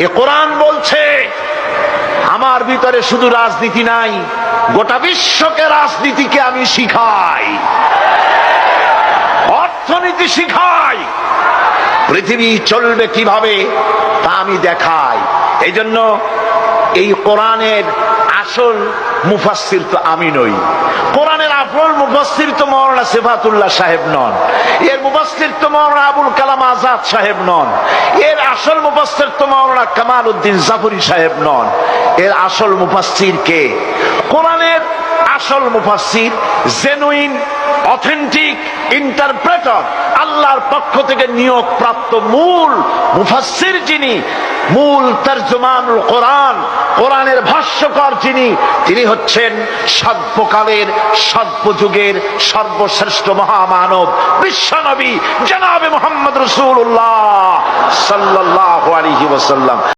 এ কোরআন বলছে আমার ভিতরে শুধু রাজনীতি নাই, গোটা বিশ্বকে রাজনীতিকে আমি শিখাই, অর্থনীতি শিখাই, পৃথিবী চলবে কিভাবে তা আমি দেখাই। এই জন্য এই কোরআনের আসল মুফাসসির তো আমি নই, কোরআনের আসল মুফাসসির তো মাওলানা সিফাতুল্লাহ সাহেব নন, এর মুফাসসির তো মাওলানা আবুল কালাম আজাদ সাহেব নন, এর আসল মুফাসসির তো মাওলানা কামাল উদ্দিন জাফরি সাহেব নন। এর আসল মুফাসসির কে? কোরআনের আসল মুফাসসির, জেনুইন অথেন্টিক ইন্টারপ্রেটার, আল্লাহর পক্ষ থেকে নিয়োগ প্রাপ্ত মূল মুফাসসির যিনি, মূল তরজমানুল কোরআন, কোরআনের ভাষ্যকার যিনি, তিনি হচ্ছেন সর্বকালের সর্বযুগের সর্বশ্রেষ্ঠ মহামানব বিশ্বনবী জনাবে মুহাম্মদ রাসূলুল্লাহ সাল্লাল্লাহু আলাইহি ওয়াসাল্লাম।